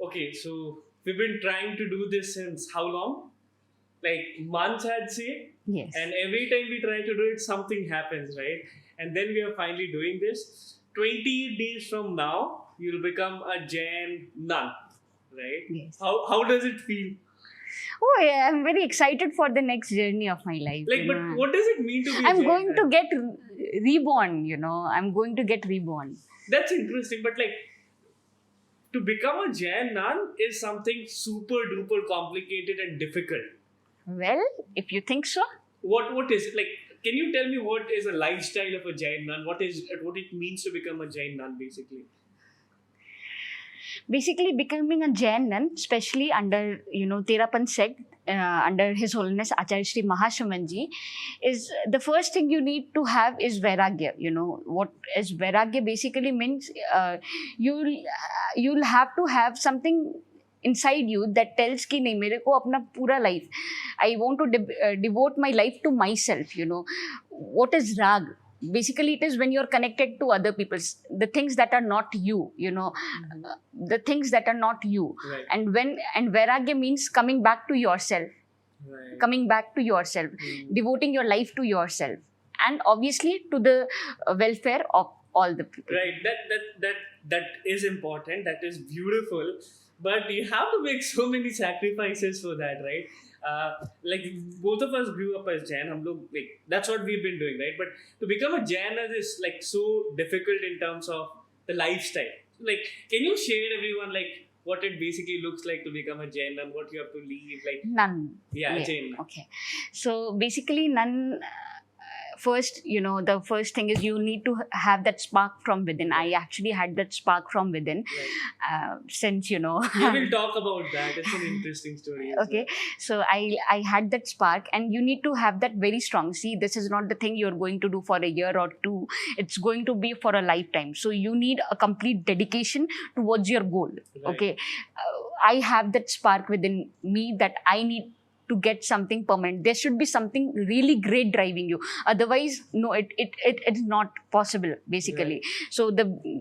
Okay, so we've been trying to do this since how long? Like months, I'd say. Yes. And every time we try to do it, something happens, right? And then we are finally doing this. 20 days from now, you'll become a Jain nun, right? Yes. How does it feel? Oh, yeah, I'm very excited for the next journey of my life. Like, but what does it mean to be a I'm Jain going to nun? get reborn, I'm going to get reborn. That's interesting, but like to become a Jain nun is something super duper complicated and difficult. Well, if you think so. What is it like? Can you tell me what is a lifestyle of a Jain nun? What it means to become a Jain nun, basically? Basically, becoming a Jain nun, especially under, Terapanth sect, under His Holiness Acharya Shri Mahashamanji, is the first thing you need to have is Vairagya. What is Vairagya basically means, you'll have to have something inside you that tells कि नहीं मेरे को अपना पूरा life, I want to devote my life to myself. What is rag? Basically, it is when you're connected to other people's, the things that are not you, the things that are not you. Right. And Vairagya means coming back to yourself, Right. coming back to yourself, devoting your life to yourself, and obviously to the welfare of all the people. Right. That is important. That is beautiful. But you have to make so many sacrifices for that, right? Like both of us grew up as Jain. Like that's what we've been doing, right? But to become a Jain is like so difficult in terms of the lifestyle. Like, can you share everyone like what it basically looks like to become a Jain and what you have to leave? Like, Nun. yeah. Jain. Okay. So basically, nun. First, the first thing is you need to have that spark from within. I actually had that spark from within, since We will talk about that. It's an interesting story. Okay, so I had that spark, and you need to have that very strong. See, this is not the thing you're going to do for a year or two. It's going to be for a lifetime. So you need a complete dedication towards your goal. Right. Okay, I have that spark within me that I need to get something permanent. There should be something really great driving you. Otherwise, no, it's not possible, basically. Right. So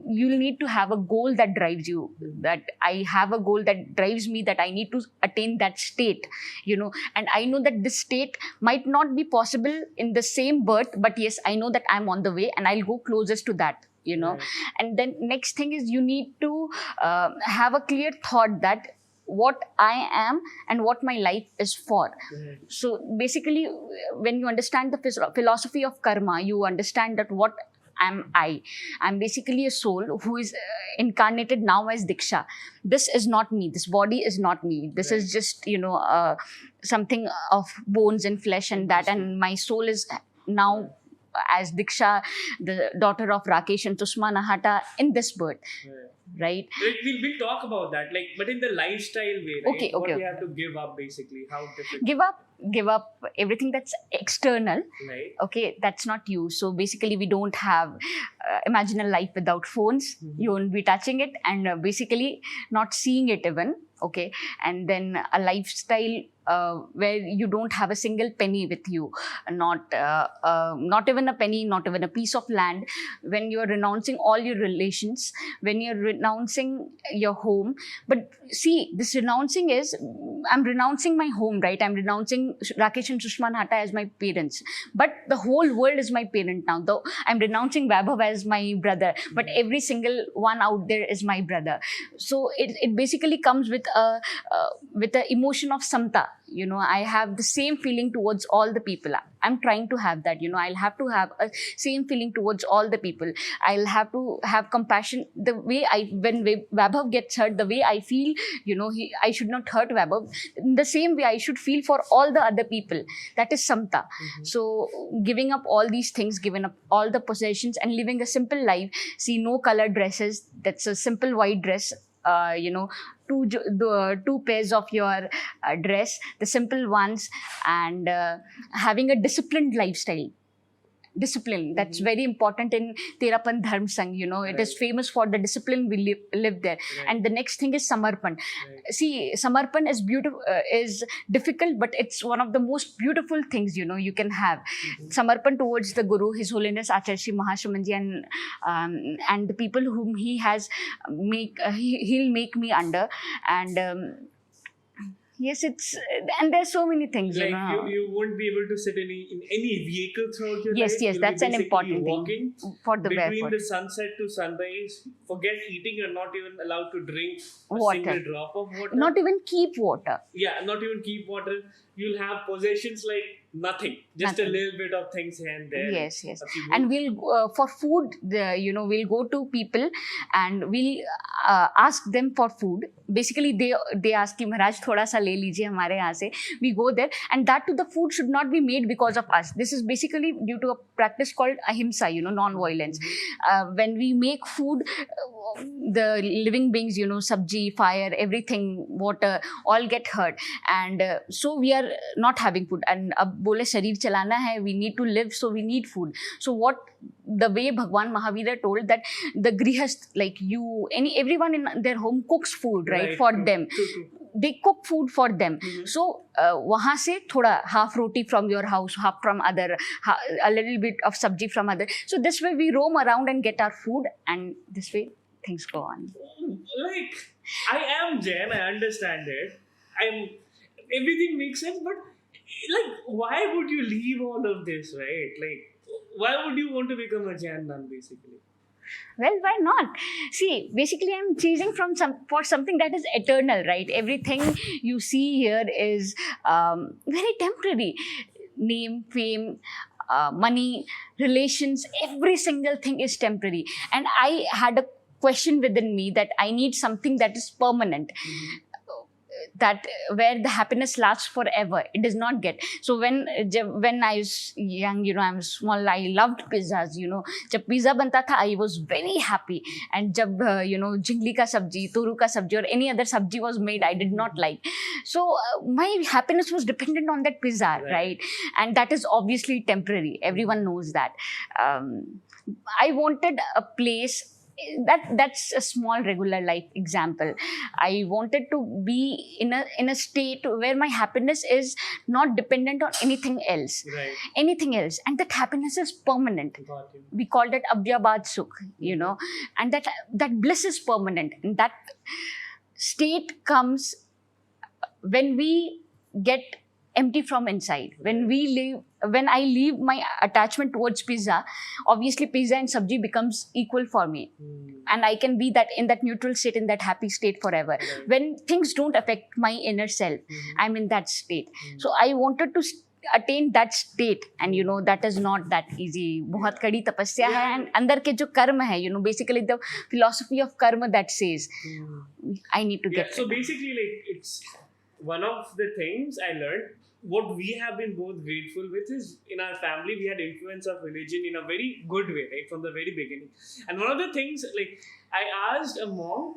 you'll need to have a goal that drives you. That I have a goal that drives me, that I need to attain that state, and I know that this state might not be possible in the same birth, but yes, I know that I'm on the way and I'll go closest to that. Right. And then next thing is you need to have a clear thought that what I am and what my life is for. Right. So basically, when you understand the philosophy of karma, you understand that what am I? I'm basically a soul who is incarnated now as Diksha. This is not me. This body is not me. This is just, something of bones and flesh and that. And my soul is now as Diksha, the daughter of Rakesh and Tusma Nahata in this birth. Right. We'll talk about that, like, but in the lifestyle way, right? Okay. What you have to give up, basically, how difficult. Give up everything that's external. Right. Okay, that's not you. So basically, we don't have imagine a life without phones. You won't be touching it, and basically not seeing it even. Okay, and then a lifestyle where you don't have a single penny with you, not even a penny, not even a piece of land. When you're renouncing all your relations, when you're renouncing your home. But see, this renouncing is, I'm renouncing my home, right? I'm renouncing Rakesh and Sushma Nahata as my parents, but the whole world is my parent now. Though I'm renouncing Vaibhav as my brother, but every single one out there is my brother. So it basically comes with a emotion of samta. I have the same feeling towards all the people. I'm trying to have that. I'll have to have a same feeling towards all the people. I'll have to have compassion. The way when Vaibhav gets hurt, the way I feel, I should not hurt Vaibhav. In the same way, I should feel for all the other people. That is samta. So giving up all these things, giving up all the possessions and living a simple life. See, no colored dresses. That's a simple white dress. Two pairs of your dress, the simple ones, and having a disciplined lifestyle. discipline. That's very important in Terapanth Dharm Sangh, you know. It is famous for the discipline we live there. And the next thing is Samarpan. See, Samarpan is beautiful, is difficult, but it's one of the most beautiful things, you know, you can have. Samarpan towards the Guru, His Holiness Acharya Shri Mahashamanji, and the people whom he has he'll make me under. And yes, and there's so many things, like you know. you won't be able to sit in any vehicle throughout your Yes, life. yes, You'll that's be an basically important walking thing for the between barefoot. the sunset to sunrise. Forget eating. You're not even allowed to drink a Water. single drop of water. Not even keep water. Yeah, not even keep water. You'll have possessions like nothing, just Nothing. a little bit of things here and there. Yes, yes. A few And books. we'll for food, you know, we'll go to people and we'll ask them for food. Basically, they ask कि महाराज थोड़ा सा ले लीजिए हमारे यहाँ से. We go there, and that too, the food should not be made because of us. This is basically due to a practice called ahimsa, you know, non-violence. When we make food, the living beings, you know, sabji, fire, everything, water, all get hurt, and so we are not having food. And अब बोले शरीर चलाना है, we need to live, so we need food. So what the way Bhagwan Mahavira told that the grihast, like you, everyone in their home cooks food, right, for them. True. They cook food for them. So वहाँ से थोड़ा half roti from your house, half from other, a little bit of sabji from other. So this way we roam around and get our food, and this way things go on. Like, I am Jain, I understand it. Everything makes sense, but like, why would you leave all of this, right? Like, why would you want to become a Jain nun, basically? Well, why not? See, basically, I'm chasing for something that is eternal, right? Everything you see here is very temporary. Name, fame, money, relations, every single thing is temporary. And I had a question within me that I need something that is permanent. That where the happiness lasts forever. It does not get. So when I was young, you know, I was small, I loved pizzas, you know. जब pizza बनता था, I was very happy. And जब you know, jingli ka sabji, toru ka sabji, or any other sabji was made, I did not like. So my happiness was dependent on that pizza, right? And that is obviously temporary. Everyone knows that. I wanted a place. That's a small regular life example. I wanted to be in a state where my happiness is not dependent on anything else. Right. Anything else, and that happiness is permanent. Got you. We called it Abhyabad Sukh, you know, and that bliss is permanent. And that state comes when we get empty from inside. When I leave my attachment towards pizza, obviously pizza and sabji becomes equal for me. And I can be in that neutral state, in that happy state forever. When things don't affect my inner self, I'm in that state. So I wanted to attain that state, and you know, that is not that easy. बहुत कड़ी तपस्या है, and अंदर के जो कर्म है, you know, basically the philosophy of karma that says I need to get. So basically, like, it's one of the things I learned. What we have been both grateful with is, in our family, we had influence of religion in a very good way, right, from the very beginning. And one of the things, like, I asked a monk,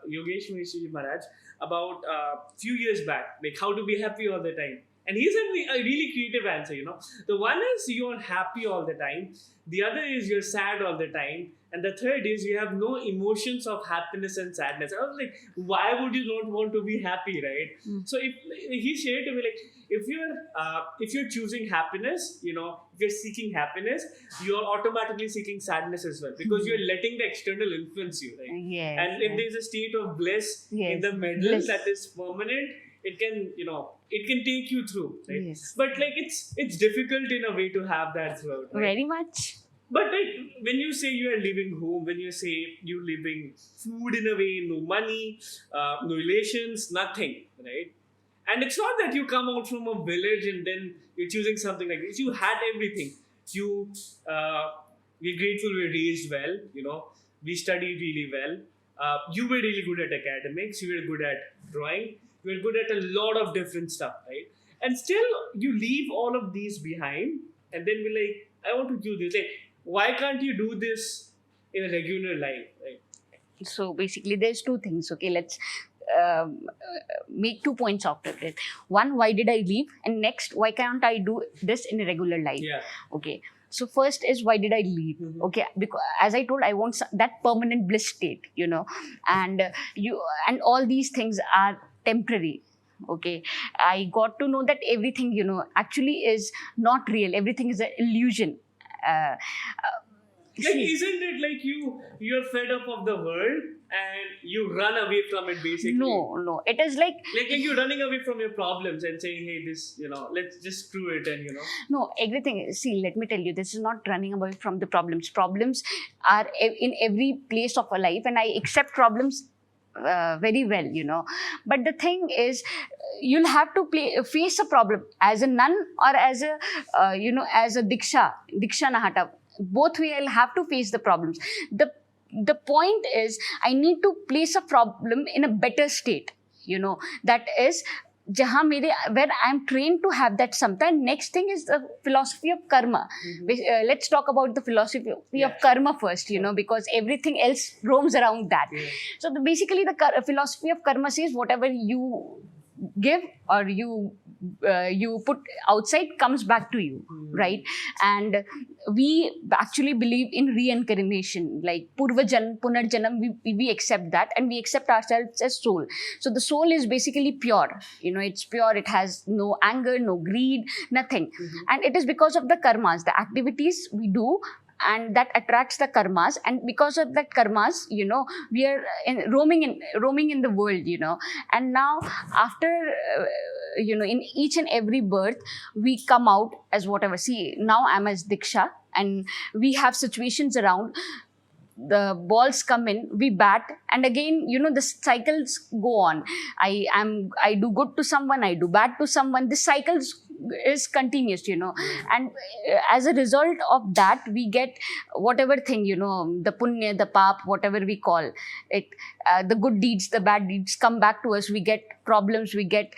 Yogesh Mishri Maharaj, about a few years back, like, how to be happy all the time. And he sent me a really creative answer, you know. The one is you're happy all the time. The other is you're sad all the time. And the third is you have no emotions of happiness and sadness. I was like, why would you not want to be happy, right? So he shared to me, like, if you're choosing happiness, you know, if you're seeking happiness, you're automatically seeking sadness as well, because you're letting the external influence you, right? Yes, and if there's a state of bliss in the middle that is permanent, it can, you know, it can take you through, right? Yes. But like, it's difficult in a way to have that throughout, right? Very much. But like, when you say you are leaving home, when you say you're leaving food in a way, no money, no relations, nothing, right? And it's not that you come out from a village and then you're choosing something like this. You had everything. We're grateful we were raised well, you know. We studied really well. You were really good at academics. You were good at drawing. You were good at a lot of different stuff, right? And still, you leave all of these behind, and then we're like, I want to do this. Like, why can't you do this in a regular life, right? So basically, there's two things. Okay, let's make 2 points out of it. One, why did I leave? And next, why can't I do this in a regular life? Yeah. Okay. So first is, why did I leave? Mhm. Okay, because as I told, I want that permanent bliss state, and and all these things are temporary. Okay, I got to know that everything, actually is not real. Everything is an illusion. Uh, Like, See, isn't it like you're fed up of the world and you run away from it basically? no, it is like, Like you're running away from your problems and saying, hey, this, let's just screw it and no, everything. See, let me tell you, this is not running away from the problems. Problems are in every place of our life, and I accept problems very well, But the thing is, you'll have to face a problem as a nun or as a, as a diksha nahata. Both way, I'll have to face the problems. The point is, I need to place a problem in a better state, that is, where I'm trained to have that samta. Next thing is the philosophy of karma. Let's talk about the philosophy of karma first, because everything else roams around that. Yeah. So basically, the philosophy of karma says whatever you give or you put outside comes back to you, right? And we actually believe in reincarnation, like purvajan, punarjanam. We accept that, and we accept ourselves as soul. So the soul is basically pure. It's pure. It has no anger, no greed, nothing. And it is because of the karmas, the activities we do, and that attracts the karmas, and because of that karmas, we are roaming in the world, and now after in each and every birth we come out as whatever. See, now I'm as diksha, and we have situations around. The balls come in, we bat, and again, the cycles go on. I do good to someone, I do bad to someone. This cycle is continuous, and as a result of that, we get whatever thing, the punya, the pap, whatever we call it, the good deeds, the bad deeds come back to us. We get problems, we get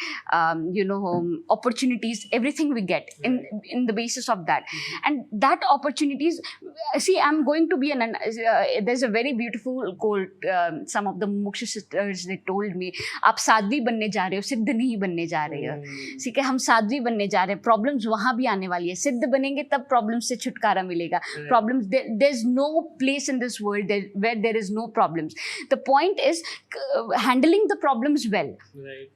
opportunities, everything we get in the basis of that. And that opportunities, see, I'm going to be there's a very beautiful quote, some of the muksha sisters, they told me, आप साध्वी बनने जा रहे हो, सिद्ध नहीं बनने जा रहे हो. See, कि हम साध्वी बनने जा रहे हैं, प्रॉब्लम्स वहां भी आने वाली है. सिद्ध बनेंगे तब प्रॉब्लम्स से छुटकारा मिलेगा. Problems, there's no place in this world where there is no problems. The point is handling the problems well. Right.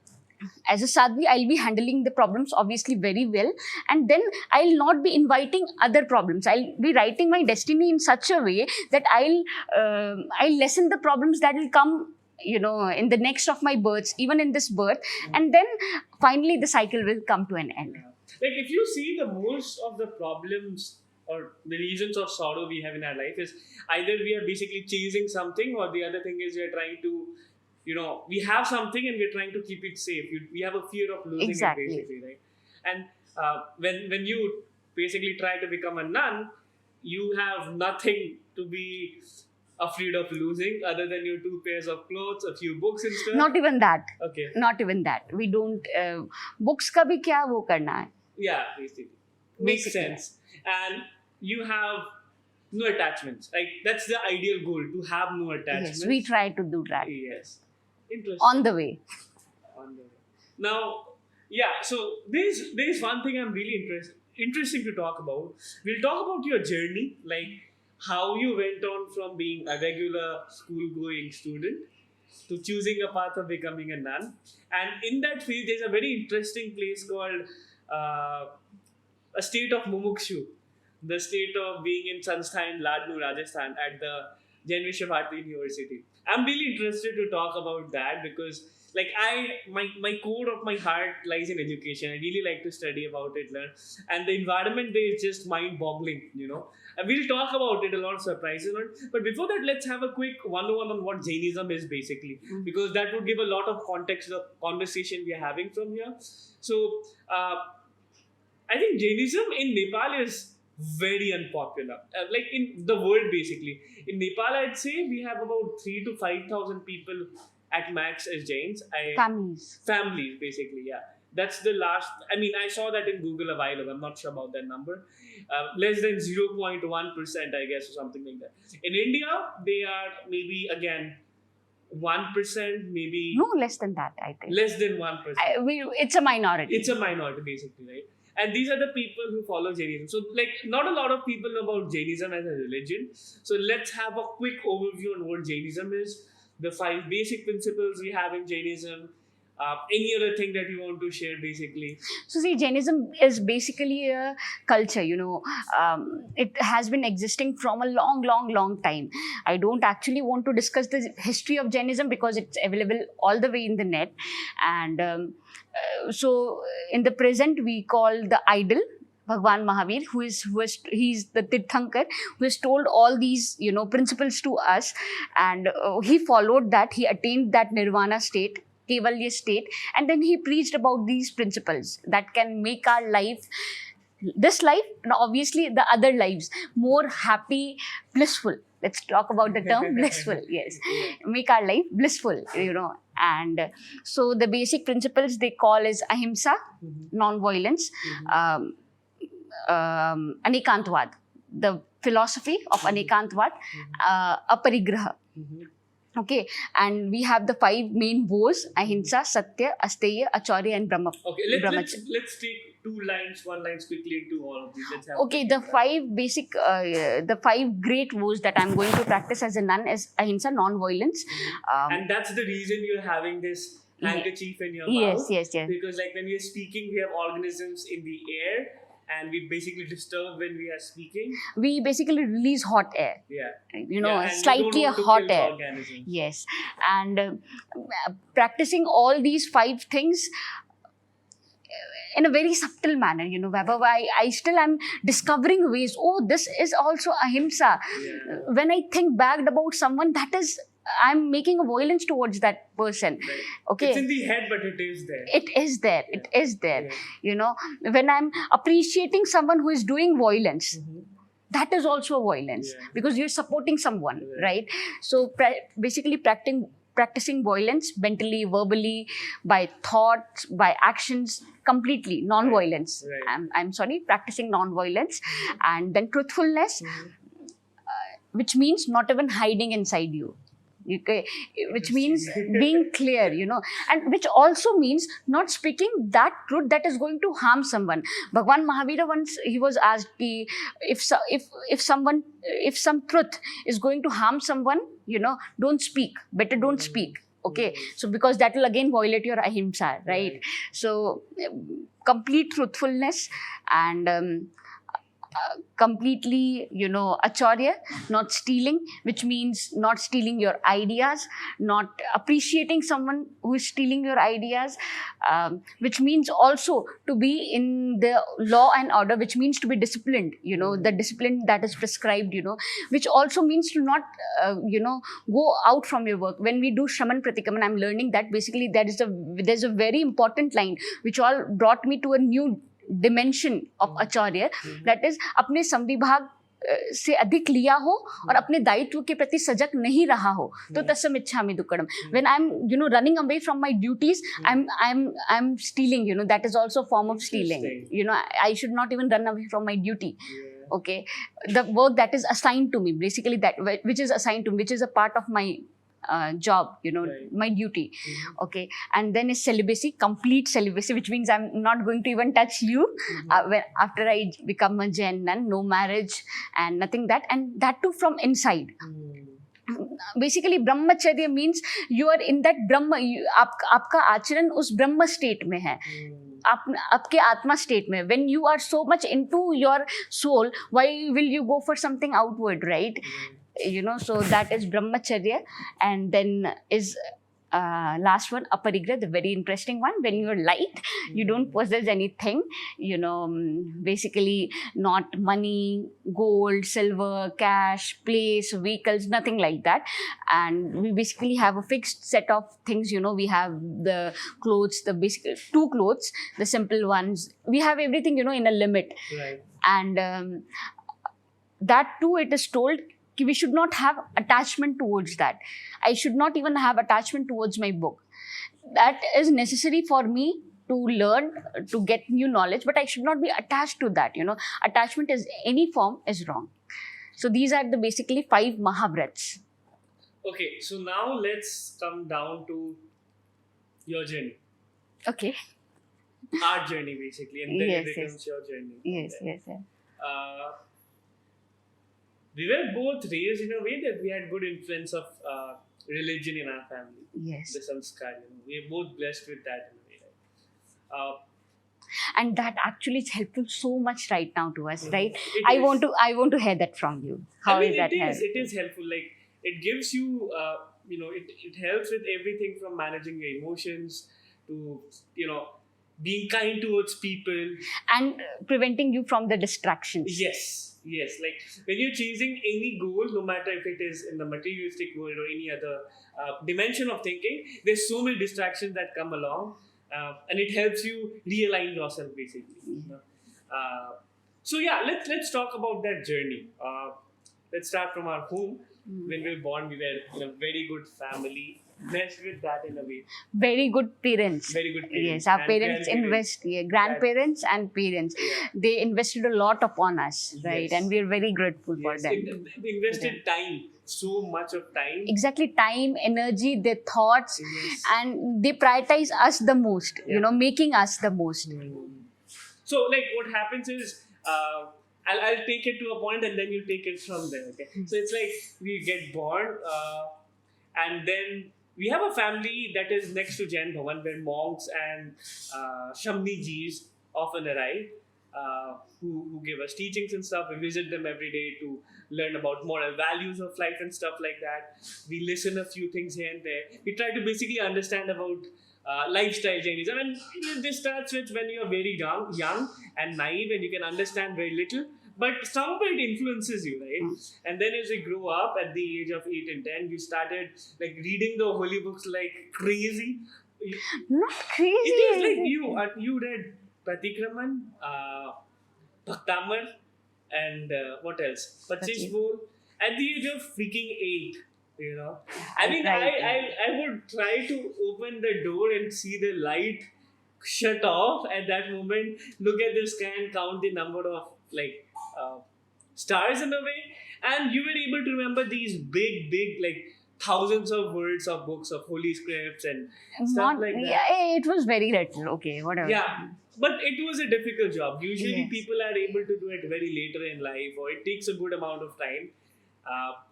As a sadhvi, I'll be handling the problems obviously very well, and then I'll not be inviting other problems. I'll be writing my destiny in such a way that I'll lessen the problems that will come, in the next of my births, even in this birth, and then finally the cycle will come to an end. Like, if you see, the most of the problems or the reasons of sorrow we have in our life is either we are basically chasing something, or the other thing is we are trying to, we have something and we're trying to keep it safe. We have a fear of losing Exactly. it, basically, right? And when you basically try to become a nun, you have nothing to be afraid of losing other than your 2 pairs of clothes, a few books and stuff. Not even that. Okay. Not even that. We don't. Books का भी क्या वो करना है? Yeah, basically. Makes Basically. sense. And you have no attachments. Like, that's the ideal goal, to have no attachments. Yes, we try to do that Yes. Interesting. on the way. On the way. Now, yeah, so there's one thing I'm really interesting to talk about. We'll talk about your journey, like how you went on from being a regular school-going student to choosing a path of becoming a nun. And in that field, there's a very interesting place called a state of Mumukshu, the state of being in Sanstha in Ladnu, Rajasthan, at the Jain Nun University. I'm really interested to talk about that because, like, my core of my heart lies in education. I really like to study about it, learn, and the environment there is just mind-boggling. And we'll talk about it, a lot of surprises. But before that, let's have a quick 101 on what Jainism is basically, because that would give a lot of context to the conversation we are having from here. So, I think Jainism in Nepal is very unpopular, like in the world basically. In Nepal, I'd say we have about 3,000 to 5,000 people at max as Jains. Families, basically, yeah. That's the last. I mean, I saw that in Google a while ago. I'm not sure about that number. Less than 0.1%, I guess, or something like that. In India, they are maybe again 1%, maybe No, less than that, I think. less than 1%. It's a minority. It's a minority, basically, right? And these are the people who follow Jainism. So, like, not a lot of people know about Jainism as a religion. So, let's have a quick overview on what Jainism is, the 5 basic principles we have in Jainism, any other thing that you want to share, basically. So see, Jainism is basically a culture, it has been existing from a long time. I don't actually want to discuss the history of Jainism because it's available all the way in the net. And so in the present, we call the idol Bhagwan Mahavir, he's the Tirthankar, who has told all these, principles to us. And he followed that, he attained that nirvana state, Kevalya state, and then he preached about these principles that can make our life, this life, and obviously the other lives, more happy, blissful. Let's talk about the term blissful. Yes, make our life blissful, And so the basic principles they call is ahimsa, non-violence, anekantvad, the philosophy of anekantvad, aparigraha. Okay, and we have the 5 main vows: ahimsa, satya, asteya, acharya, and brahma. Okay, let's take 2 lines, 1 lines quickly into all of these. Let's have okay, the 5 basic, the 5 great vows that I'm going to practice as a nun is ahimsa, non-violence. And that's the reason you're having this handkerchief in your mouth. Yes. Because like when we're speaking, we have organisms in the air. And we basically disturb when we are speaking. We basically release hot air. Yeah. Slightly a hot air. Organisms. Yes. And practicing all these 5 things in a very subtle manner, Vaibhav, I still am discovering ways. Oh, this is also ahimsa. Yeah. When I think back about someone, that is, I'm making a violence towards that person. Right. Okay. It's in the head, but it is there. It is there. Yeah. It is there. Yeah. When I'm appreciating someone who is doing violence, that is also a violence because you're supporting someone, right? So basically practicing violence mentally, verbally, by thoughts, by actions, completely non-violence. Right. I'm sorry, practicing non-violence. And then truthfulness, which means not even hiding inside you. Okay, which means being clear, and which also means not speaking that truth that is going to harm someone. Bhagwan Mahavira once, he was asked, if some truth is going to harm someone, don't speak, better don't speak. Okay, so because that will again violate your ahimsa, right? So complete truthfulness and completely, acharya, not stealing, which means not stealing your ideas, not appreciating someone who is stealing your ideas, which means also to be in the law and order, which means to be disciplined, the discipline that is prescribed, which also means to not, go out from your work. When we do Shraman Pratikaman, I'm learning that basically there's a very important line which all brought me to a new dimension of acharya, that is अपने संविभाग से अधिक लिया हो और अपने दायित्व के प्रति सजग नहीं रहा हो तो तस्म इच्छामि दुक्कडम. When I'm running away from my duties, I'm stealing, that is also a form of stealing. I should not even run away from my duty. Okay, the work that is assigned to me, basically that which is assigned to me, which is a part of my job, my duty. Okay, and then is celibacy, complete celibacy, which means I'm not going to even touch you after I become a Jain nun, no marriage and nothing and that too from inside. Basically brahmacharya means you are in that brahma, आपका आचरण उस ब्रह्म state में है, आपके आत्मा state में. When you are so much into your soul, why will you go for something outward, right? So that is brahmacharya. And then is last one, aparigraha, the very interesting one. When you're light, you don't possess anything, basically not money, gold, silver, cash, place, vehicles, nothing like that. And we basically have a fixed set of things, we have the clothes, the basic 2 clothes, the simple ones. We have everything, in a limit. Right. And that too, it is told we should not have attachment towards that. I should not even have attachment towards my book. That is necessary for me to learn, to get new knowledge, but I should not be attached to that. Attachment is any form is wrong. So these are the basically 5 Mahavrats. Okay, so now let's come down to your journey. Okay. our journey basically, and then Yes, it yes. becomes your journey. Yes, Okay. yes, yes. Uh, we were both raised in a way that we had good influence of religion in our family. Yes. The sanskar, we are both blessed with that in a way. Right? And that actually is helpful so much right now to us, right? It I is. want to hear that from you. How I mean, is that helpful? it is helpful. Like it gives you, it helps with everything from managing your emotions to, being kind towards people. And preventing you from the distractions. Yes. Like when you're chasing any goal, no matter if it is in the materialistic world or any other dimension of thinking, there's so many distractions that come along, and it helps you realign yourself basically. So yeah, let's talk about that journey. Let's start from our home. When we were born, we were in a very good family, blessed with that in a way. Very good parents. Very good parents. Yes, our And parents grandparents and parents. Yeah. They invested a lot upon us, right? Yes. And we are very grateful for them. They invested time, so much of time. Exactly, time, energy, their thoughts, Yes. and they prioritize us the most, Yeah. making us the most. So, like, what happens is, I'll take it to a point and then you take it from there. Okay. So it's like we get born, and then we have a family that is next to Jain Bhavan where monks and Shamni Jis often arrive, who give us teachings and stuff. We visit them every day to learn about moral values of life and stuff like that. We listen a few things here and there. We try to basically understand about lifestyle Jainism, and this starts with when you are very young and naive, and you can understand very little. But somewhere it influences you, right? And then as you grow up at the age of 8 and 10, you started like reading the holy books like crazy. Not crazy. It is like you read Pratikraman, Bhaktamar, and what else? Pachishbol at the age of freaking 8. I mean, I would try to open the door and see the light shut off at that moment, look at the sky and count the number of stars in a way, and you were able to remember these big like thousands of words of books of holy scripts and stuff like that. Yeah, it was very little. Okay, whatever. Yeah, but it was a difficult job. Usually Yes. people are able to do it very later in life, or it takes a good amount of time.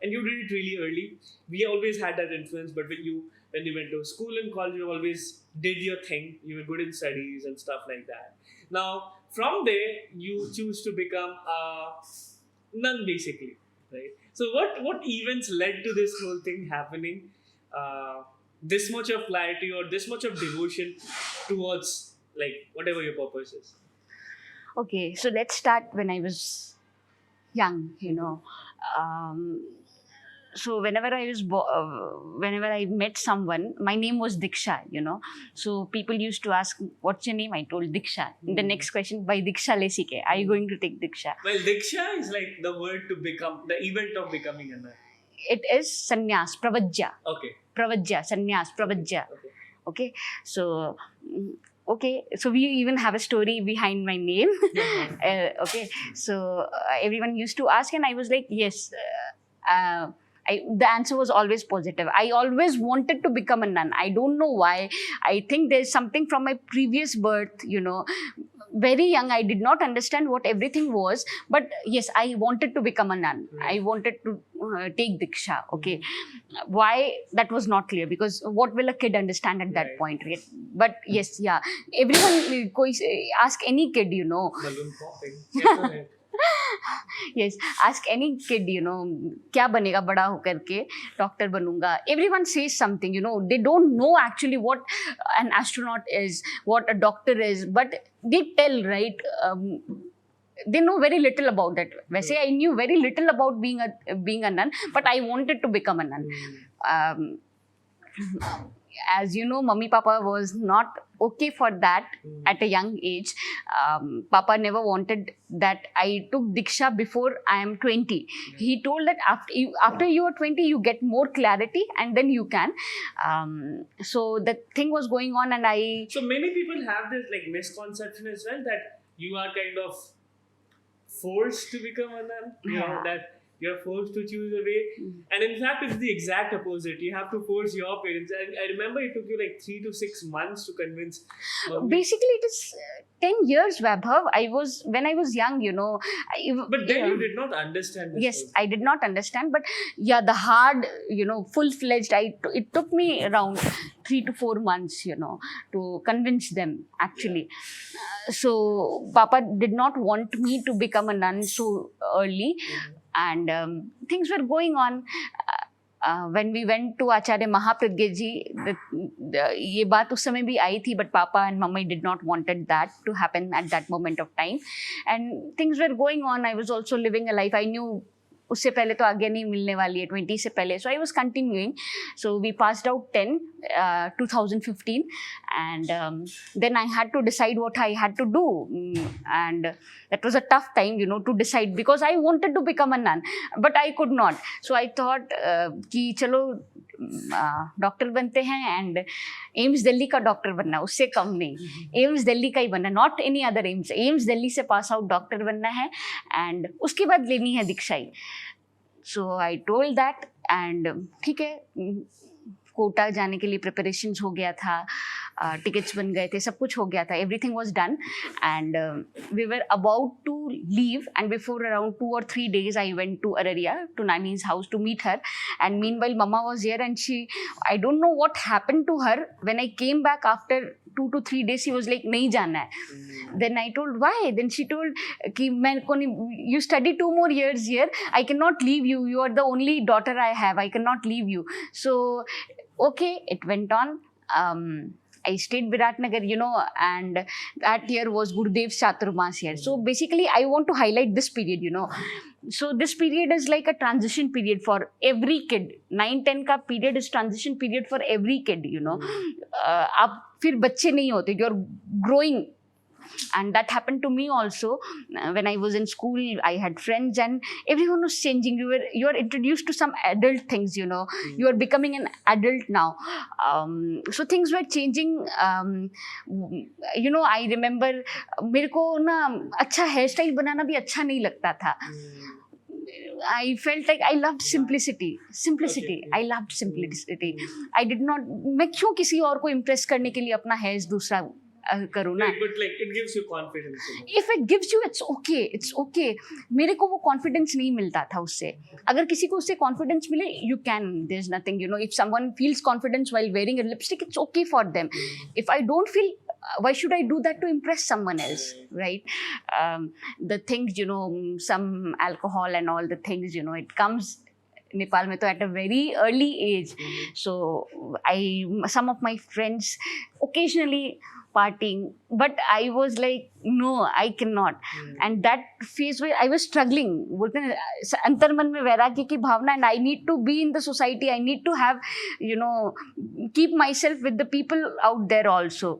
And you did it really early. We always had that influence, but when you went to school and college, you always did your thing. You were good in studies and stuff like that. Now, from there, you choose to become a nun, basically, right? So, what events led to this whole thing happening? This much of clarity or this much of devotion towards like whatever your purpose is. Okay, so let's start when I was young, So whenever whenever I met someone, my name was Diksha, So people used to ask, "What's your name?" I told Diksha. The next question, "By Diksha le sike? Are you going to take Diksha?" Well, Diksha is like the word to become, the event of becoming a nun. It is sannyas, pravajja. Okay. Pravajja, sannyas, pravajja. Okay. Okay, so we even have a story behind my name. Okay, so everyone used to ask, and I was like, yes. The answer was always positive. I always wanted to become a nun. I don't know why. I think there's something from my previous birth, Very young, I did not understand what everything was. But yes, I wanted to become a nun. Right. I wanted to take Diksha. Okay. Why? That was not clear, because what will a kid understand at that Right. point? Right? But yes, yeah. Everyone, ask any kid, Balloon popping. Yes, go ahead. Yes, ask any kid, क्या बनेगा बड़ा होकर के, doctor बनूंगा. Everyone says something, they don't know actually what an astronaut is, what a doctor is, but they tell, right? They know very little about that. वैसे I knew very little about being a nun, but I wanted to become a nun. As you know, Mummy Papa was not okay for that at a young age. Papa never wanted that I took Diksha before I am 20. He told that after you are 20, you get more clarity and then you can. So the thing was going on, and I... So many people have this like misconception as well that you are kind of forced to become a nun. You know, that you're forced to choose a way. And in fact, it's the exact opposite. You have to force your parents. And I remember it took you like 3 to 6 months to convince mommy. Basically, it is 10 years, Vaibhav. When I was young, But then you did not understand this. Yes, I did not understand. But yeah, the hard, full-fledged, it took me around 3 to 4 months, to convince them, actually. So, Papa did not want me to become a nun so early. And things were going on. When we went to Acharya Mahapragya ji, ये बात उस समय भी आई थी, but Papa and Mummy did not wanted that to happen at that moment of time. And things were going on. I was also living a life. I knew उससे पहले तो आगे नहीं मिलने वाली है 20 से पहले. So I was continuing. So we passed out 2015, and then I had to decide what I had to do, and that was a tough time, to decide, because I wanted to become a nun, but I could not. So I thought कि चलो doctor बनते हैं, and AIIMS Delhi का doctor बनना, उससे कम नहीं, AIIMS Delhi का ही बनना, not any other AIIMS Delhi से पास आउट डॉक्टर बनना है, एंड उसके बाद लेनी है दीक्षाई. सो आई टोल्ड दैट, एंड ठीक है, कोटा जाने के लिए प्रिपरेशंस हो गया था, टिकट्स बन गए थे, सब कुछ हो गया था, everything was done, and we were about to leave, and before around 2 or 3 days I went to Araria, to Nani's house, to meet her. And meanwhile Mama was here, and I don't know what happened to her. When I came back after 2 to 3 days, she was like, नहीं जाना है. Then I told, why? Then she told कि मैं को नहीं, you study 2 more years here, I cannot leave you, you are the only daughter I have, I cannot leave you. So okay, it went on. I stayed Viratnagar, and that year was Gurudev's Chaturmas year. So basically, I want to highlight this period, So this period is like a transition period for every kid. 9-10 का period is transition period for every kid, आप फिर बच्चे नहीं होते, you're growing. And that happened to me also. When I was in school, I had friends, and everyone was changing. You are introduced to some adult things, You are becoming an adult now. So things were changing. I remember मेरे को ना अच्छा hair style बनाना भी अच्छा नहीं लगता था. I felt like I loved simplicity. Okay. I loved simplicity. I did not. मैं क्यों किसी और को impress करने के लिए अपना हेयर दूसरा करूँ ना. But like it gives you confidence. If it gives you, it's okay. मेरे को वो confidence नहीं मिलता था उससे. अगर किसी को उससे confidence मिले, you can. There's nothing, if someone feels confidence while wearing a lipstick, it's okay for them. If I don't feel, why should I do that to impress someone else, right? The things, some alcohol and all the things, it comes Nepal mein to at a very early age. So some of my friends occasionally partying, but I was like, no, I cannot. And that phase where I was struggling, बोलते हैं अंतर्मन में वैराग्य की भावना, and I need to be in the society, I need to have, keep myself with the people out there also.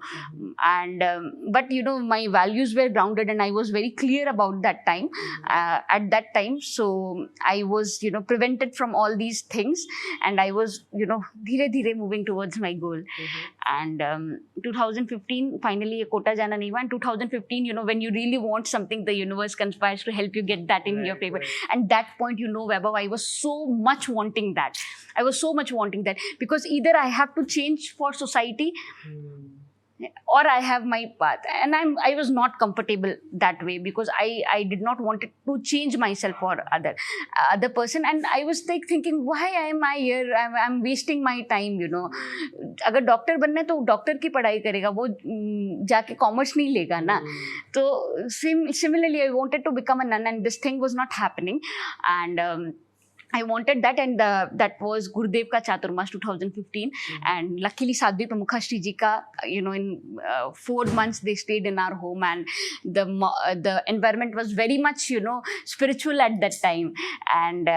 And but my values were grounded, and I was very clear about that time, at that time. So I was prevented from all these things, and I was धीरे धीरे moving towards my goal. And 2015 finally Kota jana nahi hua. And 2015, when you really want something, the universe conspires to help you get that in your favor. And that point, Vaibhav, I was so much wanting that. Because either I have to change for society, or I have my path, and I was not comfortable that way, because I did not want it to change myself for other person. And I was like thinking, why am I here? I'm wasting my time. अगर doctor बनना है तो doctor की पढ़ाई करेगा, वो जाके commerce नहीं लेगा ना. तो similarly I wanted to become a nun, and this thing was not happening. And I wanted that, and that was Gurudev ka Chaturmas 2015. And luckily Sadhvi Pramukhashri ji ka, in 4 months they stayed in our home, and the environment was very much spiritual at that time. And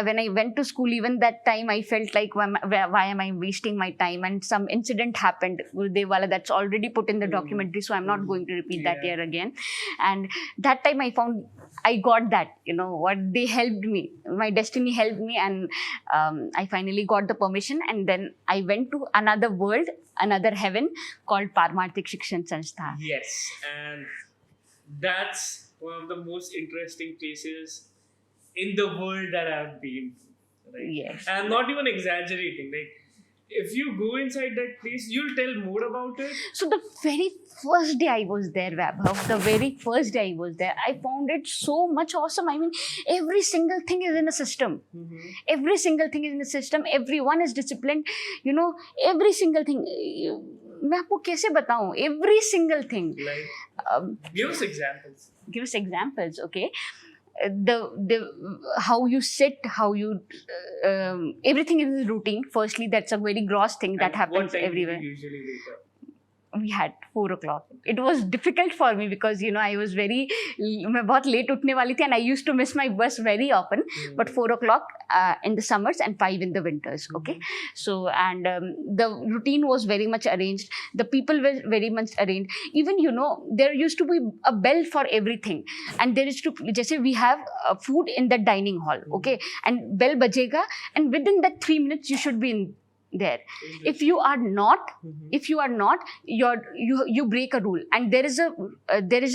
when I went to school, even that time I felt like, why am I wasting my time? And some incident happened, Gurudev wala, that's already put in the documentary, so I'm not going to repeat that here again. And that time I found I got that, what they helped me, my destiny helped me, and I finally got the permission. And then I went to another world, another heaven called Paramarthik Shikshan Sanstha. Yes, and that's one of the most interesting places in the world that I've been to, right? Yes. And I'm not even exaggerating. Like, if you go inside that place, you'll tell more about it. So the very first day I was there, Vaibhav, the very first day I was there, I found it so much awesome. I mean, every single thing is in a system. Every single thing is in a system. Everyone is disciplined. You know, every single thing. मैं आपको कैसे बताऊं? Every single thing. Like, give us examples. Give us examples, okay? The how you sit, how you everything is routine. Firstly, that's a very gross thing that And happens what time everywhere. do you usually wake up? We had 4 o'clock. It was difficult for me because, you know, I was मैं बहुत late उठने वाली थी and I used to miss my bus very often. But 4 o'clock in the summers and 5 in the winters. Okay. So, and the routine was very much arranged. The people were very much arranged. Even, you know, there used to be a bell for everything. And there is to, जैसे we have food in the dining hall. Okay. And bell बजेगा and within that 3 minutes you should be in there. If you are not, you break a rule, and there is a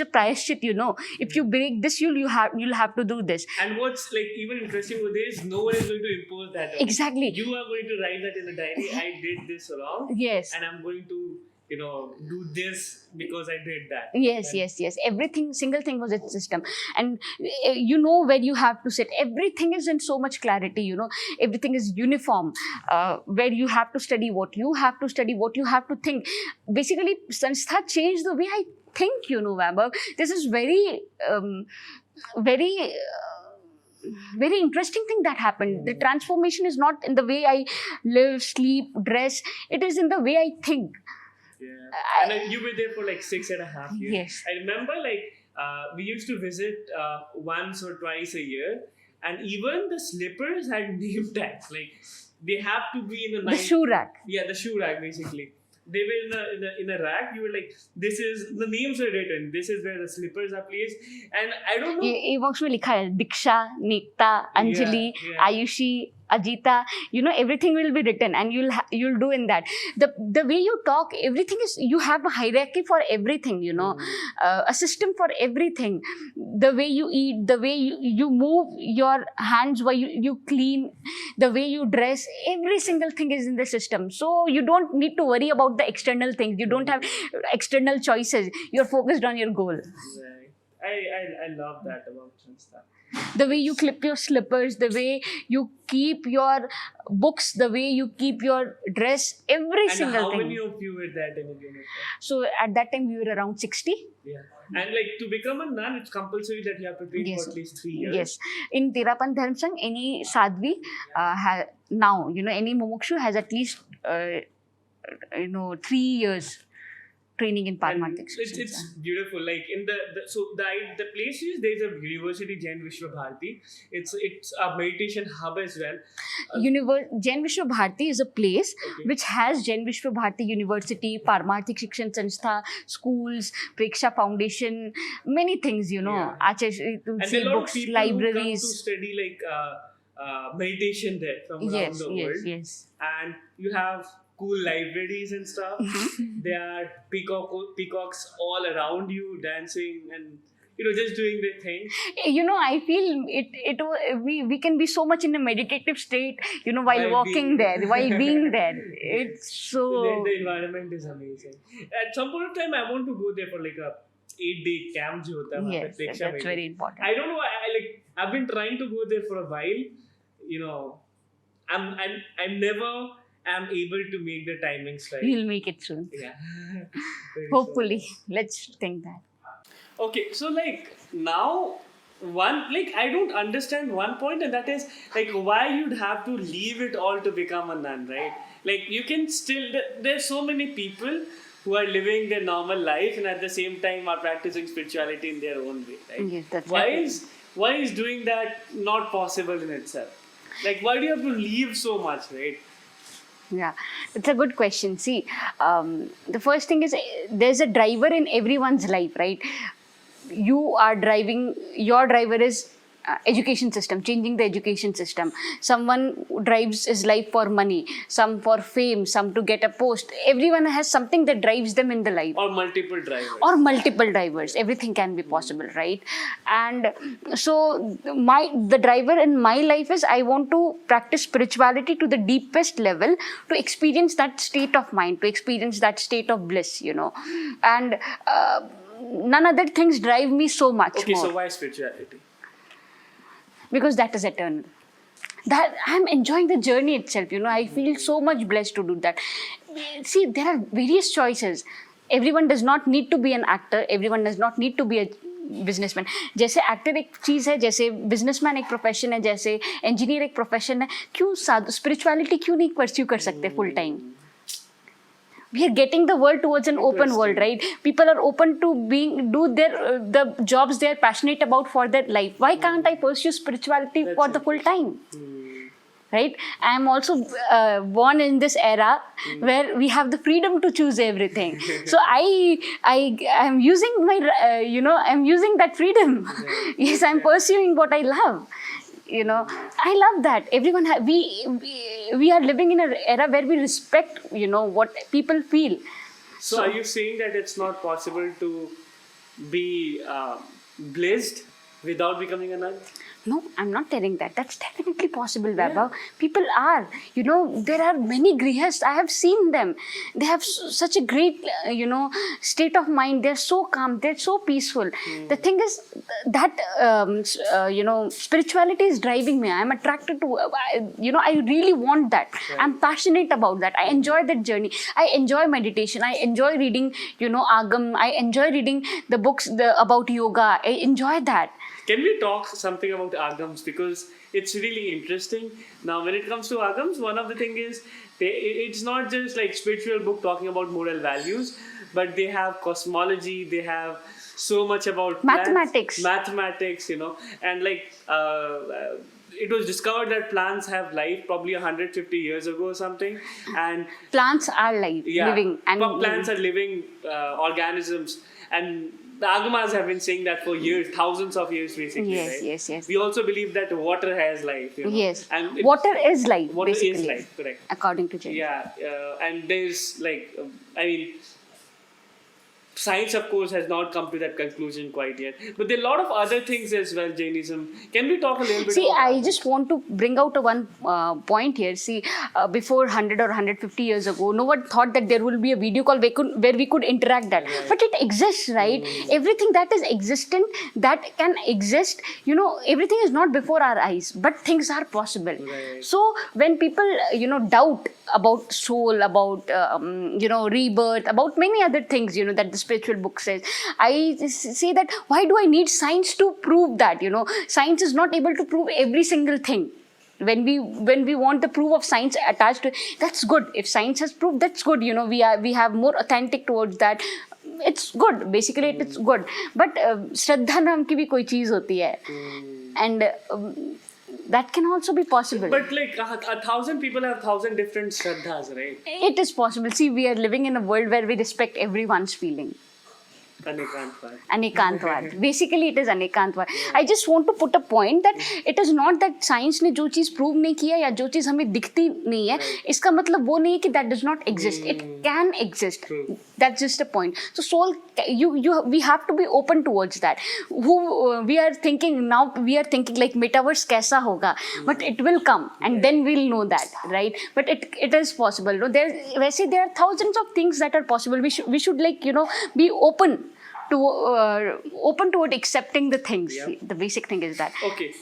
prayashchit, you know. If you break this, you'll have to do this. And what's like even interesting over there is no one is going to impose that. Exactly. You are going to write that in a diary. I did this wrong. Yes. And I'm going to, you know, do this because I did that. Yes, and yes. Everything, single thing was its system. And you know where you have to sit. Everything is in so much clarity, you know. Everything is uniform. Where you have to study, what you have to study, what you have to think. Basically, Sanstha changed the way I think, you know, Vaibhav. This is very interesting thing that happened. The transformation is not in the way I live, sleep, dress. It is in the way I think. Yeah. And then you were there for like 6.5 years. Yes. I remember like we used to visit once or twice a year, and even the slippers had name tags. Like they have to be in a The shoe rack. Yeah, the shoe rack basically. They were in a rack. You were like, this is the names were written. This is where the slippers are placed, and I don't know. ये box में लिखा है Diksha, Nikta, Anjali, Ayushi, Ajita. You know, everything will be written, and you'll do in that. The way you talk, everything is, you have a hierarchy for everything. You know, a system for everything. The way you eat, the way you move your hands, while you clean, the way you dress, every single thing is in the system. So you don't need to worry about the external things. You don't have external choices. You're focused on your goal. Right. I love that about Sanstha. The way you clip your slippers, the way you keep your books, the way you keep your dress, every single thing. And how many of you were that in a unit? So at that time we were around 60. Yeah. And like to become a nun, it's compulsory that you have to train for at least 3 years. Yes. In Terapanth Dharm Sangh, any sadhvi now, you know, any mumukshu has at least 3 years training in Paramahansa. It's beautiful. Like in the place is, there's a university, Jain Bharati. It's a meditation hub as well. Jain Bharati is a place which has Jain Bharati University, Paramahansa Shikshan Sanstha, schools, Preksha Foundation, many things, you know. And there are books, libraries. Who come to study like meditation there from around the world. Yes. And you have cool libraries and stuff. There are peacocks all around you dancing and, you know, just doing their thing. You know, I feel we can be so much in a meditative state, you know, while walking there, while being there. It's so... The environment is amazing. At some point of time, I want to go there for like a 8-day camp. Yes, that's very important. I don't know. I've been trying to go there for a while. You know, I'm never am able to make the timings right. You'll make it soon. Yeah. Hopefully. Let's think that. Okay, so like now I don't understand one point, and that is like why you'd have to leave it all to become a nun, right? Like you can still, there's so many people who are living their normal life and at the same time are practicing spirituality in their own way, right? Yes, that's why is doing that not possible in itself? Like why do you have to leave so much, right? Yeah, it's a good question. See, the first thing is there's a driver in everyone's life, right? You are driving, your driver is education system, changing the education system. Someone drives his life for money, some for fame, some to get a post. Everyone has something that drives them in the life. Or multiple drivers. Or multiple drivers. Everything can be possible, right? And so the driver in my life is I want to practice spirituality to the deepest level, to experience that state of mind, to experience that state of bliss, and none other things drive me so much Okay, more. so why spirituality? Because that is eternal. That I'm enjoying the journey itself. I feel so much blessed to do that. See, there are various choices. Everyone does not need to be an actor. Everyone does not need to be a businessman. जैसे actor एक चीज़ है, जैसे businessman एक profession है, जैसे engineer एक profession है, क्यों स्पिरिचुअलिटी क्यों नहीं परस्यू कर सकते full time? We are getting the world towards an open world, right? People are open to do the jobs they are passionate about for their life. Why can't I pursue spirituality for the full time? Right? I am also born in this era where we have the freedom to choose everything. So I am using my, I'm using that freedom. Yes, I'm pursuing what I love. I love that. Everyone, we are living in an era where we respect, what people feel. So are you saying that it's not possible to be blessed without becoming a nun? No, I'm not telling that. That's definitely possible, Vaibhav. People are. There are many grihas. I have seen them. They have such a great, state of mind. They're so calm. They're so peaceful. The thing is that, spirituality is driving me. I'm attracted to, I really want that. Right. I'm passionate about that. I enjoy that journey. I enjoy meditation. I enjoy reading, Agam. I enjoy reading the books about yoga. I enjoy that. Can we talk something about agams, because it's really interesting. Now, when it comes to agams, one of the thing is it's not just like spiritual book talking about moral values, but they have cosmology. They have so much about mathematics, and like it was discovered that plants have life probably 150 years ago or something, and plants are living, and plants are living organisms, and the Agamas have been saying that for years, thousands of years, basically. Yes, right? yes. We also believe that water has life. Yes. And water is life. Water basically. is life, correct. According to Jainism. Yeah, and there's science, of course, has not come to that conclusion quite yet. But there are a lot of other things as well, Jainism. Can we talk a little bit about I just want to bring out one point here. See, before 100 or 150 years ago, no one thought that there will be a video call where we could interact that. Right. But it exists, right? Everything that is existent, that can exist, everything is not before our eyes, but things are possible. Right. So when people, doubt about soul, about, rebirth, about many other things, that the spiritual book says, I say that why do I need science to prove that? Science is not able to prove every single thing. When we want the proof of science attached to it, that's good. If science has proved, that's good. We have more authentic towards that. It's good. Basically, it's good. But Shraddha naam ki bhi koi cheez hoti hai. And that can also be possible. But like 1,000 people have 1,000 different Shraddhas, right? It is possible. See, we are living in a world where we respect everyone's feeling. Anekantvad. Basically, it is Anekantvad. I just want to put a point that it is not that science ने जो चीज़ prove नहीं किया या जो चीज़ हमें दिखती नहीं है, इसका मतलब वो नहीं है कि that does not exist. It can exist. That's just a point. So soul, we have to be open towards that. We are thinking like metaverse कैसा होगा, but it will come and then we'll know that, right? But it is possible. There are thousands of things that are possible. We should be open toward accepting the things. Yep. The basic thing is that. Okay,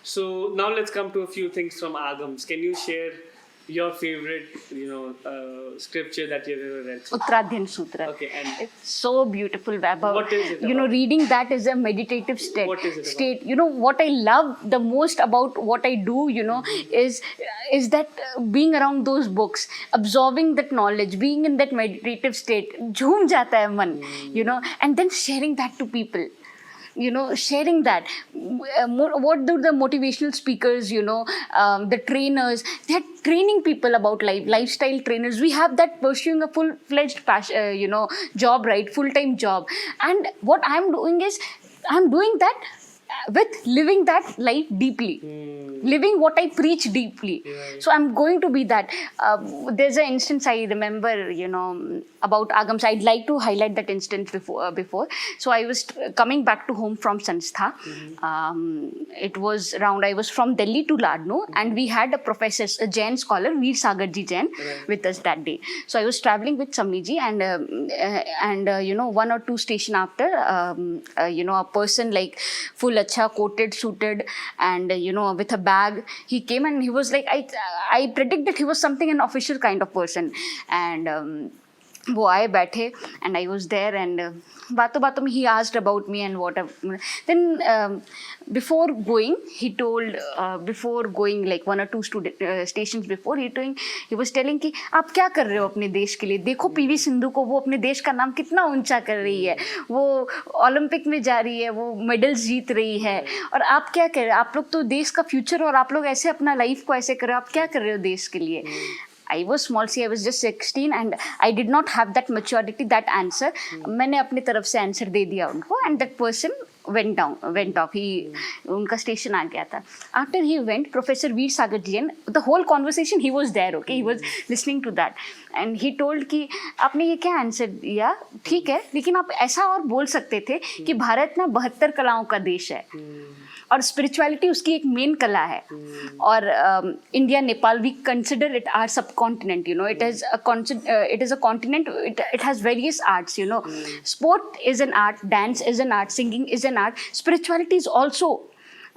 so now let's come to a few things from Agams. Can you share your favorite, scripture that you've ever read? Uttradhyan Sutra. Okay, and it's so beautiful, Vaibhav. What is it about? Reading that is a meditative state. What is it state. What I love the most about what I do, is that being around those books, absorbing that knowledge, being in that meditative state, jhoom jata hai man, and then sharing that to people. Sharing that. What do the motivational speakers, the trainers, they're training people about life, lifestyle trainers. We have that pursuing a full-fledged job, right? Full-time job. And what I'm doing is, I'm doing that with living that life deeply, living what I preach deeply. So I'm going to be that. There's an instance I remember, about agams. I'd like to highlight that instance before. So I was coming back to home from Sanstha. It was around, I was from Delhi to Ladno, and we had a professor, a Jain scholar, Veer Sagarji Jain, with us that day. So I was traveling with Samiji, and 1 or 2 station after, a person like full acha, coated, suited, and with a bag, he came, and he was like, I predicted he was something an official kind of person. And वो आए बैठे, and I was there, and बातों बातों में he asked about me and whatever. Then before going, he told, before going like 1 or 2 stations before, he was telling कि आप क्या कर रहे हो अपने देश के लिए, देखो पीवी सिंधु को, वो अपने देश का नाम कितना ऊंचा कर रही है, वो ओलंपिक में जा रही है, वो मेडल्स जीत रही है, और आप क्या कर रहे हो, आप लोग तो देश का फ्यूचर, और आप लोग ऐसे अपना लाइफ को ऐसे कर रहे हो, आप क्या कर रहे हो देश के लिए. I was small, see, I was just 16, and I did not have that maturity, that answer. मैंने अपनी तरफ से आंसर दे दिया उनको, and that person went off. उनका स्टेशन आ गया था. After he went, Professor Veer Sagar Jain, the whole conversation he was there, okay, he was listening to that, and he told कि आपने ये क्या आंसर दिया, ठीक है, लेकिन आप ऐसा और बोल सकते थे कि भारत ना 72 कलाओं का देश है, और स्पिरिचुअलिटी उसकी एक मेन कला है, और India Nepal we consider it are sub continent, it is a continent, it has various arts, sport is an art, dance is an art, singing is an art, spirituality is also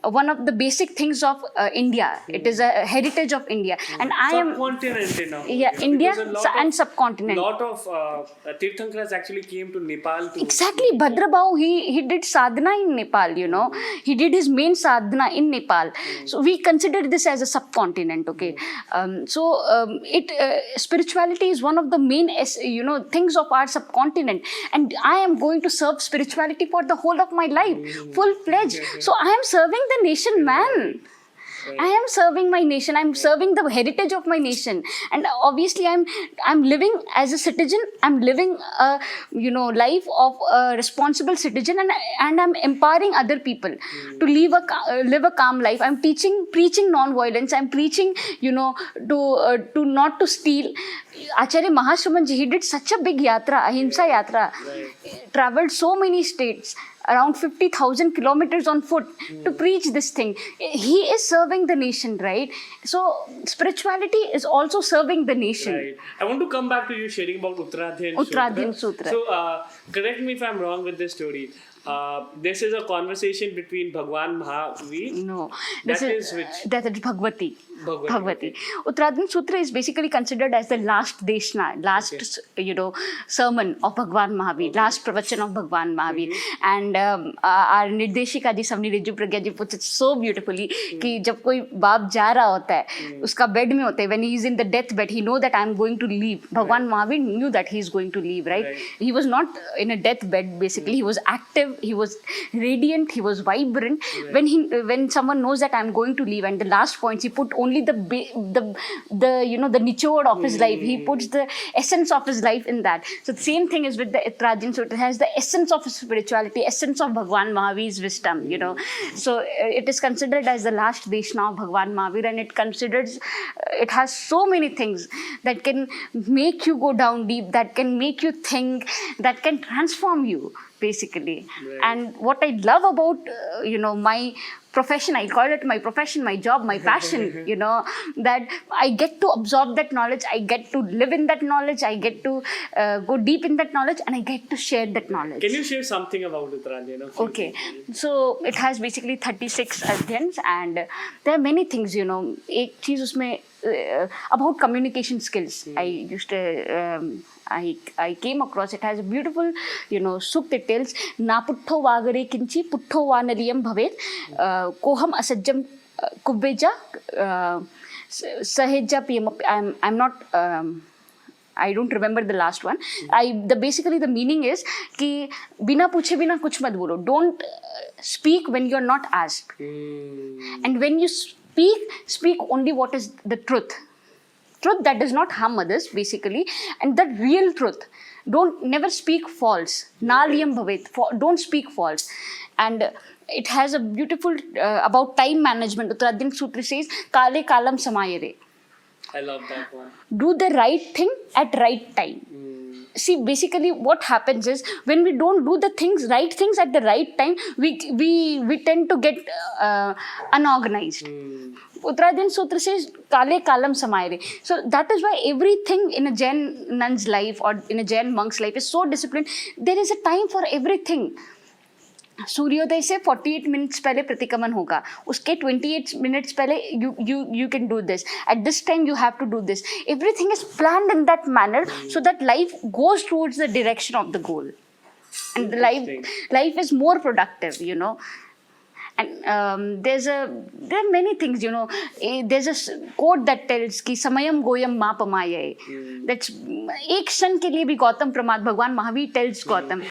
one of the basic things of India. It is a heritage of India, and I am subcontinent, India and subcontinent. Lot of Tirthankars actually came to Nepal to exactly. Bhadrabhau, he did sadhana in Nepal, he did his main sadhana in Nepal. So we consider this as a subcontinent, okay. Spirituality is one of the main things of our subcontinent, and I am going to serve spirituality for the whole of my life, full-fledged. So I am serving the nation, man. I am serving my nation. I'm serving the heritage of my nation, and obviously I'm living as a citizen. I'm living a life of a responsible citizen, and I'm empowering other people to live a calm life. I'm preaching non-violence. I'm preaching to not to steal. Acharya Mahashraman ji, he did such a big yatra, ahimsa yatra, traveled so many states, around 50,000 kilometers on foot to preach this thing. He is serving the nation, right? So spirituality is also serving the nation. Right. I want to come back to you sharing about Uttradhyan Sutra. So correct me if I'm wrong with this story. This is a conversation between Bhagwan Mahavir. No, that is Bhagavati. Uttradhyan Sutra is basically considered as the last deshna, sermon of Bhagwan Mahavir, last pravachan of Bhagwan Mahavir. And our Nirdeshika ji, Samni Riju Pragya ji, puts it so beautifully कि जब कोई बाप जा रहा होता है, उसका bed में होता है, when he is in the death bed, he know that I am going to leave. Bhagwan Mahavir knew that he is going to leave, right? He was not in a death bed, basically. He was active, he was radiant, he was vibrant. When someone knows that I am going to leave, and the last points, he put only the nichod of his life. He puts the essence of his life in that. So the same thing is with the Uttradhyan Sutra. It has the essence of spirituality, essence of Bhagwan Mahavir's wisdom, So it is considered as the last deshna of Bhagwan Mahavir, and it has so many things that can make you go down deep, that can make you think, that can transform you, basically. Right. And what I love about, my profession, I call it my profession, my job, my passion, that I get to absorb that knowledge, I get to live in that knowledge, I get to go deep in that knowledge, and I get to share that knowledge. Can you share something about Uttradhyan? Okay, so it has basically 36 adhyans, and there are many things, एक चीज उसमें about communication skills. I came across, it has a beautiful, sukt. It tells, Naputto vagare kinchi putto vanaliyam bhavet, koham asajjam kubbeja, sahejja piyam. I'm not, I don't remember the last one. Basically the meaning is कि बिना पूछे बिना कुछ मत बोलो. Don't speak when you're not asked. And when you speak only what is the truth. Truth that does not harm others, basically, and the real truth. Never speak false. Naliyam bhavet. Don't speak false. And it has a beautiful about time management. Uttradin Sutra says, "Kale kalam samayare." I love that one. Do the right thing at right time. See, basically what happens is when we don't do the right things at the right time, we tend to get unorganized. Uttradin Sutra says, "Kale kalam samayare." So that is why everything in a Jain nun's life or in a Jain monk's life is so disciplined. There is a time for everything. सूर्योदय से 48 minutes पहले प्रतिक्रमण होगा, उसके 28 minutes पहले you can do this, at this time you have to do this. Everything is planned in that manner so that life goes towards the direction of the goal, and life is more productive, you know. And there are many things, you know. There's a quote that tells कि समयम गोयम मा पमाये. That's एक क्षण के लिए भी गौतम प्रमाद, भगवान Mahavir tells Gautam.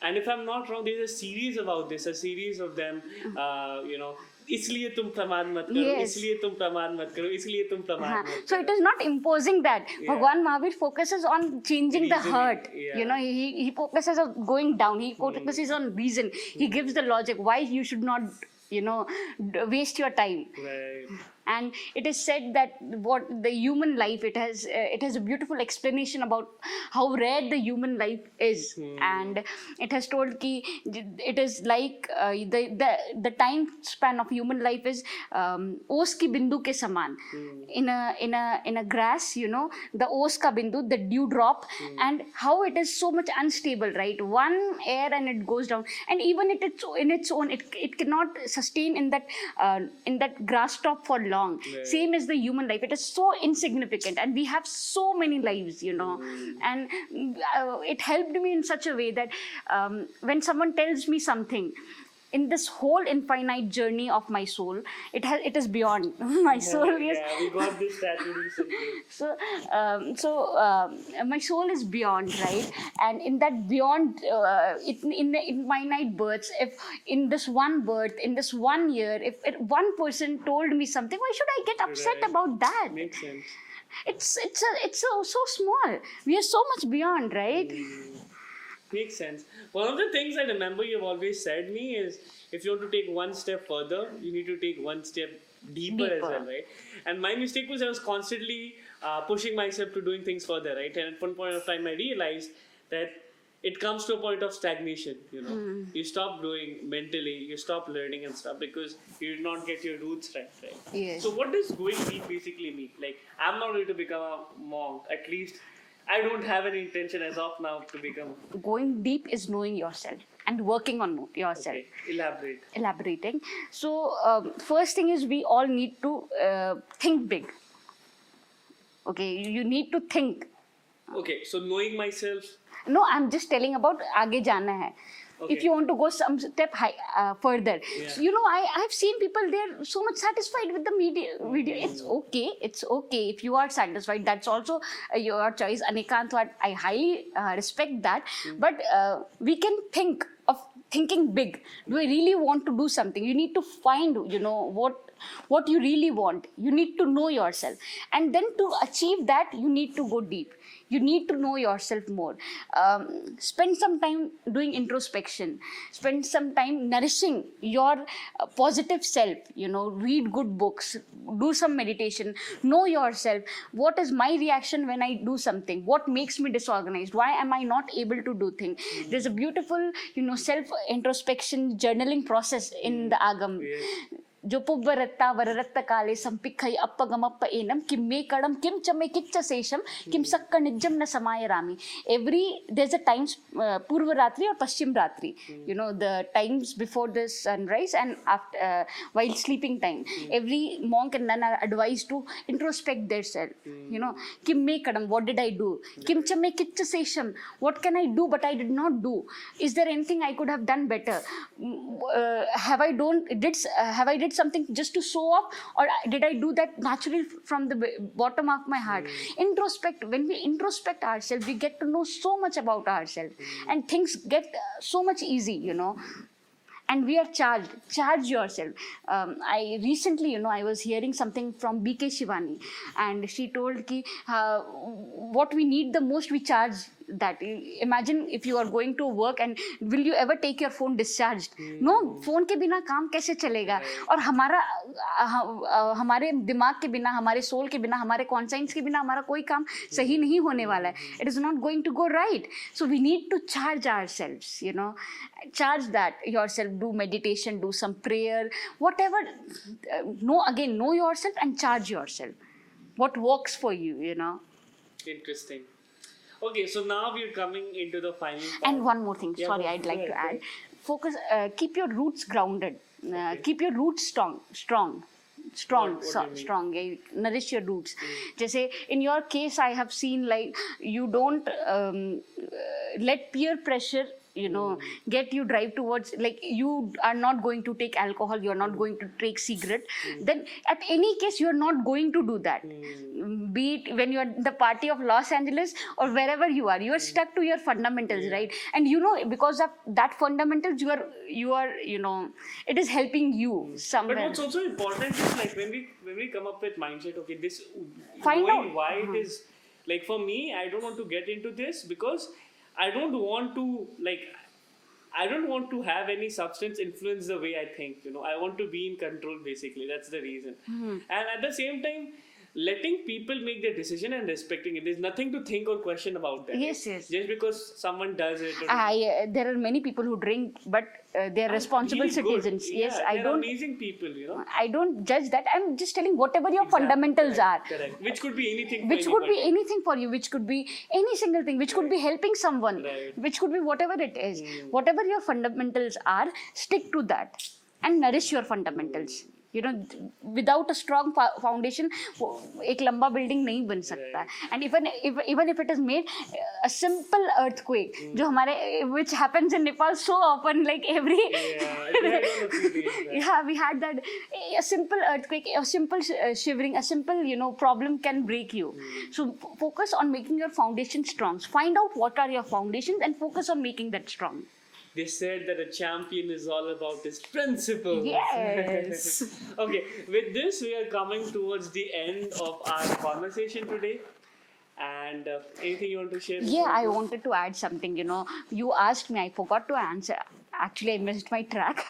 And if I'm not wrong, there's a series about this, a series of them, you know, इसलिए तुम प्रमाद मत करो, इसलिए तुम प्रमाद मत करो, इसलिए तुम प्रमाद मत करो. So it is not imposing that. Bhagwan Mahavir focuses on changing the heart. You know, he focuses on going down. He focuses on reason. He gives the logic why you should not, you know, waste your time. Right. And it is said that what the human life, it has a beautiful explanation about how rare the human life is. And it has told ki it is like the time span of human life is os ki bindu ke saman. In a grass, you know, the os ka bindu, the dew drop, and how it is so much unstable, right? One air and it goes down, and even in its own, it cannot sustain in that grass top for long. Right. Same as the human life. It is so insignificant, and we have so many lives, you know. And it helped me in such a way that when someone tells me something, in this whole infinite journey of my soul, it is beyond my soul. Yeah, we got this tattoo recently. So my soul is beyond, right? And in that beyond, in infinite births, if in this one birth, in this 1 year, if one person told me something, why should I get upset about that? Makes sense. It's so small. We are so much beyond, right? Makes sense. One of the things I remember you've always said me is, if you want to take one step further, you need to take one step deeper as well, right? And my mistake was I was constantly pushing myself to doing things further, right? And at one point of time I realized that it comes to a point of stagnation, you know. You stop growing mentally, you stop learning and stuff because you did not get your roots right? Yes. So what does going deep basically mean? Like, I'm not going to become a monk, at least I don't have any intention as of now to become. Going deep is knowing yourself and working on yourself. Okay, elaborating. So first thing is, we all need to think big. Okay, you need to think. Okay, so knowing myself. No, I'm just telling about आगे जाना है. Okay. If you want to go some step further, you know, I've seen people, they're so much satisfied with the video. It's okay if you are satisfied. That's also your choice. Anikant, I highly respect that. But we can think of thinking big. Do I really want to do something? You need to find, you know, what you really want. You need to know yourself, and then to achieve that, you need to go deep. You need to know yourself more. Spend some time doing introspection. Spend some time nourishing your positive self. You know, read good books. Do some meditation. Know yourself. What is my reaction when I do something? What makes me disorganized? Why am I not able to do things? There's a beautiful, you know, self-introspection journaling process in the Agam. जो पुव्वरत्ता वररत्ता काले संपिखै अप्पगमप्प annum किम मे कडम किम चमे किच्च शेषम किम सक्क निज्जम न समाय Rami. There's a times पूर्व रात्रि और पश्चिम रात्रि, you know, the times before the sunrise and after while sleeping time. Every monk and nun are advised to introspect their self. You know, kim me kadam, what did I do? Kim chame kicha sesham, what can I do but I did not do? Is there anything I could have done better? Have I did something just to show off, or did I do that naturally from the bottom of my heart? Introspect. When we introspect ourselves, we get to know so much about ourselves, and things get so much easy, you know. And we are charge yourself. I recently, you know, I was hearing something from BK Shivani, and she told ki what we need the most, we charge that. Imagine if you are going to work and will you ever take your phone discharged? No, phone के बिना काम कैसे चलेगा? और हमारे दिमाग के बिना, हमारे soul के बिना, हमारे conscience के बिना हमारा कोई काम सही नहीं होने वाला है. It is not going to go right. So we need to charge ourselves, charge that yourself, do meditation, do some prayer, whatever. Know yourself and charge yourself. What works for you, Interesting. Okay, so now we're coming into the final part. And one more thing, sorry, I'd like to add. Focus, keep your roots grounded. Keep your roots strong. Strong. Nourish your roots. Jesse, in your case, I have seen like you don't let peer pressure get you drive towards, like you are not going to take alcohol, you are not going to take cigarette, then at any case you are not going to do that. Be it when you are in the party of Los Angeles or wherever you are stuck to your fundamentals, right? And because of that fundamentals, you are it is helping you somewhere. But what's also important is like when we come up with mindset, okay, this Find knowing out. why it is, like for me, I don't want to get into this because I don't want to have any substance influence the way I think. I want to be in control, basically. That's the reason. And at the same time, letting people make their decision and respecting it. There's nothing to think or question about that. Yes. Just because someone does it. There are many people who drink, but they are responsible really citizens. Good. Yes, Yeah, I don't. Amazing people, I don't judge that. I'm just telling whatever your fundamentals are. Correct. Which could be anything. Which could be anything for you. Which could be any single thing. Which could be helping someone. Right. Which could be whatever it is. Whatever your fundamentals are, stick to that and nourish your fundamentals. Without a strong foundation, एक लंबा building नहीं बन सकता. And even if it is made, a simple earthquake, जो हमारे which happens in Nepal so often, like every we had that. A simple earthquake, a simple shivering, a simple problem can break you. So focus on making your foundation strong. Find out what are your foundations and focus on making that strong. They said that a champion is all about his principles. Yes. Okay, with this, we are coming towards the end of our conversation today. And anything you want to share? Yeah, I wanted to add something. You asked me, I forgot to answer. Actually, I missed my track.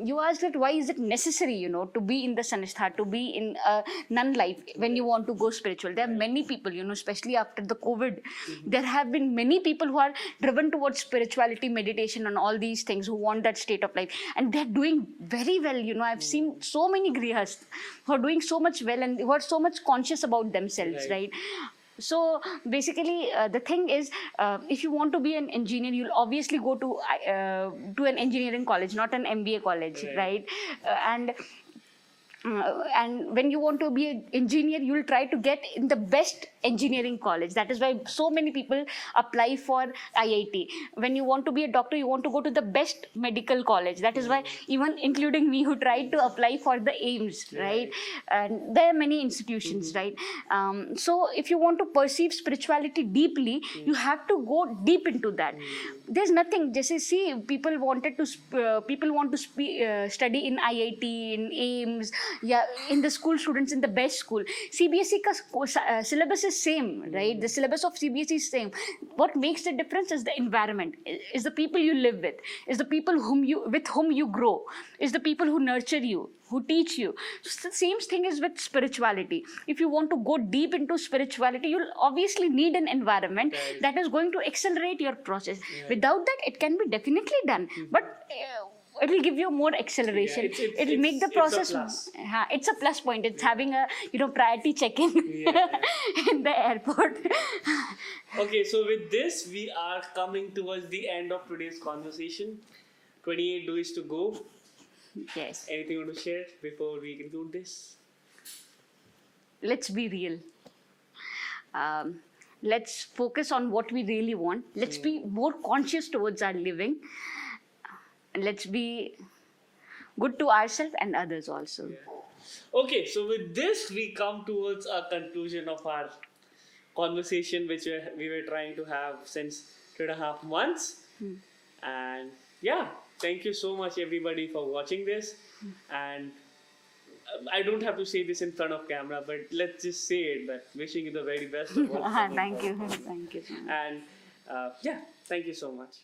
You asked that why is it necessary, to be in the Sanistha, to be in a nun life when you want to go spiritual. There are many people, especially after the COVID, there have been many people who are driven towards spirituality, meditation, and all these things, who want that state of life, and they're doing very well. I've seen so many grihas who are doing so much well and who are so much conscious about themselves, right? So basically, the thing is, if you want to be an engineer, you'll obviously go to an engineering college, not an MBA college, right? And when you want to be an engineer, you will try to get in the best engineering college. That is why so many people apply for IIT. When you want to be a doctor, you want to go to the best medical college. That is why even including me, who tried to apply for the AIMS, right? And there are many institutions, right? So if you want to perceive spirituality deeply, you have to go deep into that. There's nothing. Just see, people want to study in IIT, in AIMS. Yeah, in the school, students in the best school. CBSE ka syllabus is same, right? The syllabus of CBSE is same. What makes the difference is the environment, is the people you live with, is the people with whom you grow, is the people who nurture you, who teach you. So the same thing is with spirituality. If you want to go deep into spirituality, you'll obviously need an environment that is going to accelerate your process. Without that, it can be definitely done, but it will give you more acceleration. It will make the process. It's a plus point. It's having a priority check-in in the airport. Okay, so with this, we are coming towards the end of today's conversation. 28 days to go. Yes. Anything you want to share before we conclude this? Let's be real. Let's focus on what we really want. Let's be more conscious towards our living. And let's be good to ourselves and others also. Okay, so with this, we come towards a conclusion of our conversation, which we were trying to have since 2.5 months. And yeah, thank you so much, everybody, for watching this. And I don't have to say this in front of camera, but let's just say it, that wishing you the very best of all. Thank you. Thank you. And Yeah, thank you so much.